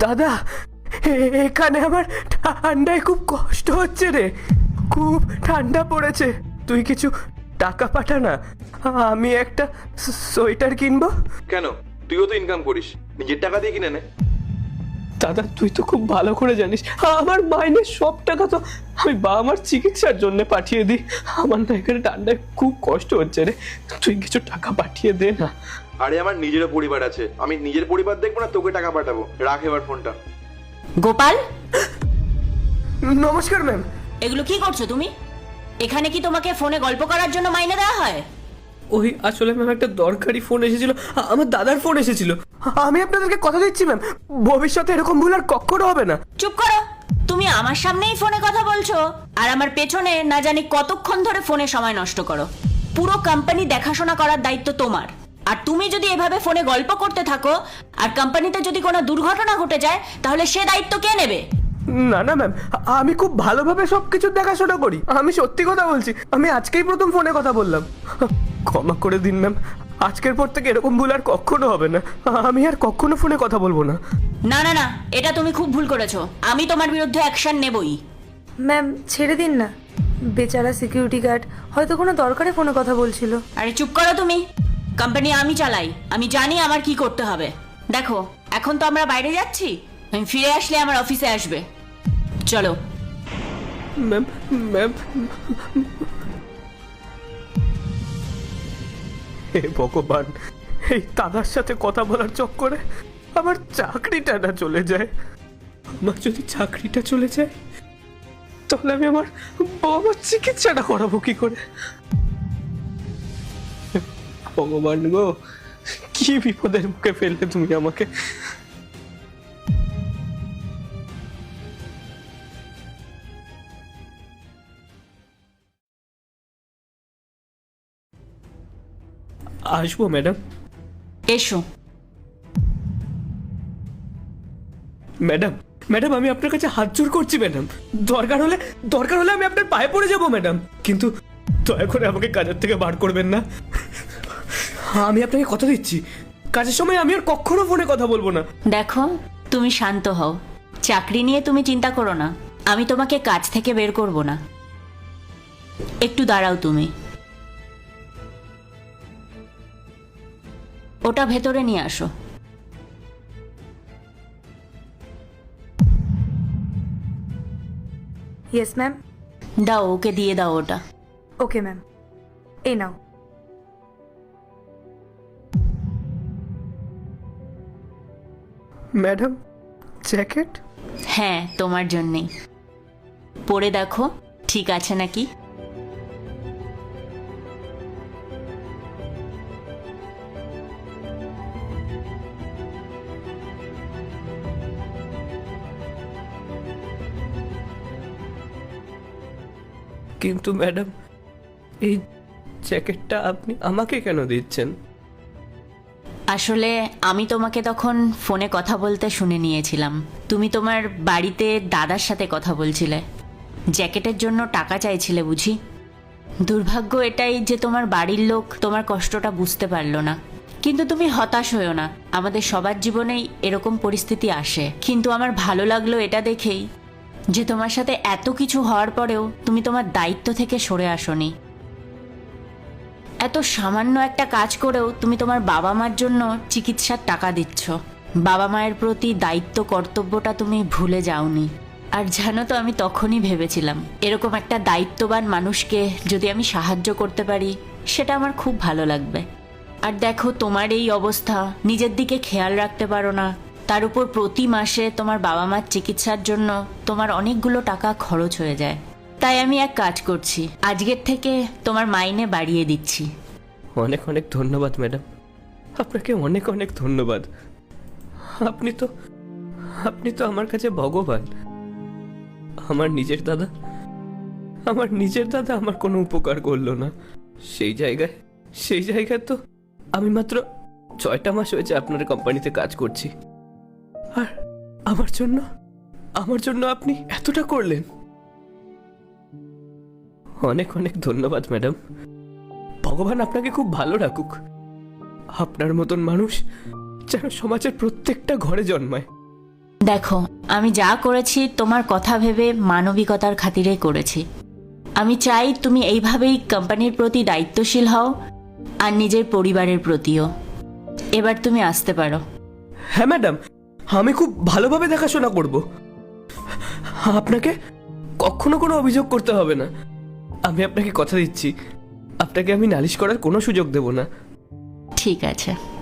দাদা, এখানে আমার ঠান্ডায় খুব কষ্ট হচ্ছে রে, খুব ঠান্ডা পড়েছে। তুই কিছু টাকা পাঠা না, আমি একটা সোয়েটার কিনবো। কেন, তুইও তো ইনকাম করিস, নিজের টাকা দিয়ে কিনে নে। দাদা, তুই তো খুব ভালো করে জানিস আমার মাইনের সব টাকা তো আমি বাবা মার চিকিৎসার জন্য পাঠিয়ে দিই। আমার না এখানে ঠান্ডায় খুব কষ্ট হচ্ছে রে, তুই কিছু টাকা পাঠিয়ে দে না। আরে আমার নিজেরও পরিবার আছে, আমি নিজের পরিবার দেখবো না তোকে টাকা পাঠাবো? রাখ এবার ফোনটা। গোপাল, নমস্কার ম্যাম। এগুলো কি করছো তুমি? এখানে কি তোমাকে ফোনে গল্প করার জন্য মাইনে দেওয়া হয়? ওই আসলে ম্যাম একটা দরকারি ফোন এসেছিল, আমার দাদার ফোন এসেছিল। আমি আপনাদেরকে কথা দিচ্ছি ম্যাম, ভবিষ্যতে এরকম ভুল আর কখনো হবে না। চুপ করো। তুমি আমার সামনেই ফোনে কথা বলছো আর আমার পেছনে না জানি কতক্ষণ ধরে ফোনে সময় নষ্ট করো। পুরো কোম্পানি দেখাশোনা করার দায়িত্ব তোমার, আর তুমি যদি এভাবে ফোনে গল্প করতে থাকো আর কোম্পানিতে যদি কোনো দুর্ঘটনা ঘটে যায় তাহলে সে দায়িত্ব কে নেবে? না না ম্যাম, আমি খুব ভালোভাবে সবকিছু দেখাশোনা করি, আমি সত্যি কথা বলছি। আমি আজকেই প্রথম ফোনে কথা বললাম, ক্ষমা করে দিন ম্যাম। আজকের পর থেকে এরকম ভুল আর কখনো হবে না, আমি আর কখনো ফোনে কথা বলবো না। না না না, এটা তুমি খুব ভুল করেছো, আমি তোমার বিরুদ্ধে অ্যাকশন নেবই। ম্যাম ছেড়ে দিন না, বেচারা সিকিউরিটি গার্ড হয়তো কোনো দরকারে ফোনে কথা বলছিল। আরে চুপ করো তুমি। কোম্পানি আমি চালাই, আমি জানি আমার কি করতে হবে। দেখো, এখন তো আমরা বাইরে যাচ্ছি, আমি ফিরে আসলে আমার অফিসে আসবে। চলো। ম্যাম ম্যাম, হে ভগবান, এই দাদার সাথে কথা বলার চক্করে আমার চাকরিটা না চলে যায়। আমার যদি চাকরিটা চলে যায় তাহলে আমি আমার বাবার চিকিৎসাটা করাবো কি করে? ভগবান গো, কি বিপদের মুখে ফেললে তুমি আমাকে। আসবো ম্যাডাম? এসো। ম্যাডাম ম্যাডাম, আমি আপনার কাছে হাত জোড় করছি ম্যাডাম, দরকার হলে আমি আপনার পায়ে পড়ে যাবো ম্যাডাম, কিন্তু দয়া করে আমাকে কাজের থেকে বার করবেন না। আমি আপনাকে কথা দিচ্ছি, কাজের সময় আমি আর কখনো ফোনে কথা বলবো না। দেখো, তুমি শান্ত হও, চাকরি নিয়ে তুমি চিন্তা করো না, আমি তোমাকে কাজ থেকে বের করব না। একটু দাঁড়াও তুমি, ওটা ভেতরে নিয়ে আসো। Yes ma'am. দাও, ওকে দিয়ে দাও ওটা। ওকে ম্যাম, এই নাও। Madam, jacket? হ্যাঁ, তোমার জন্যেই। পরে দেখো ঠিক আছে নাকি। কিন্তু ম্যাডাম, এই জ্যাকেটটা আপনি আমাকে কেন দিচ্ছেন? আসলে আমি তোমাকে তখন ফোনে কথা বলতে শুনে নিয়েছিলাম, তুমি তোমার বাড়িতে দাদার সাথে কথা বলছিলে, জ্যাকেটের জন্য টাকা চাইছিলে বুঝি। দুর্ভাগ্য এটাই যে তোমার বাড়ির লোক তোমার কষ্টটা বুঝতে পারলো না। কিন্তু তুমি হতাশ হয়েও না, আমাদের সবার জীবনেই এরকম পরিস্থিতি আসে। কিন্তু আমার ভালো লাগলো এটা দেখেই যে তোমার সাথে এত কিছু হওয়ার পরেও তুমি তোমার দায়িত্ব থেকে সরে আসোনি। এত সামান্য একটা কাজ করেও তুমি তোমার বাবা মার জন্য চিকিৎসার টাকা দিচ্ছ। বাবা মায়ের প্রতি দায়িত্ব কর্তব্যটা তুমি ভুলে যাওনি। আর জানো তো, আমি তখনই ভেবেছিলাম এরকম একটা দায়িত্ববান মানুষকে যদি আমি সাহায্য করতে পারি সেটা আমার খুব ভালো লাগবে। আর দেখো, তোমার এই অবস্থা, নিজের দিকে খেয়াল রাখতে পারো না, তার উপর প্রতি মাসে তোমার বাবা মার চিকিৎসার জন্য তোমার অনেকগুলো টাকা খরচ হয়ে যায়। তাই আমি এক কাজ করছি, আজকের থেকে তোমার মাইনে বাড়িয়ে দিচ্ছি। অনেক অনেক ধন্যবাদ ম্যাডাম, আপনাকে অনেক অনেক ধন্যবাদ। আপনি তো আমার কাছে ভগবান। আমার নিজের দাদা আমার কোনো উপকার করলো না। সেই জায়গায় তো আমি মাত্র 6টা মাস হয়েছে আপনার কোম্পানিতে কাজ করছি, আর আমার জন্য আপনি এতটা করলেন। অনেক অনেক ধন্যবাদ ম্যাডাম, ভগবান আপনাকে খুব ভালো রাখুক। আপনার মতন মানুষ যেন সমাজের প্রত্যেকটা ঘরে জন্মায়। দেখো, আমি যা করেছি তোমার কথা ভেবে মানবিকতার খাতিরেই করেছি। আমি চাই তুমি এইভাবেই কোম্পানির প্রতি দায়িত্বশীল হও, আর নিজের পরিবারের প্রতিও। এবার তুমি আসতে পারো। হ্যাঁ ম্যাডাম, আমি খুব ভালোভাবে দেখাশোনা করব। আপনাকে কখনো কোনো অভিযোগ করতে হবে না। আমি আপনাকে কথা দিচ্ছি, আপনাকে আমি নালিশ করার কোনো সুযোগ দেব না। ঠিক আছে।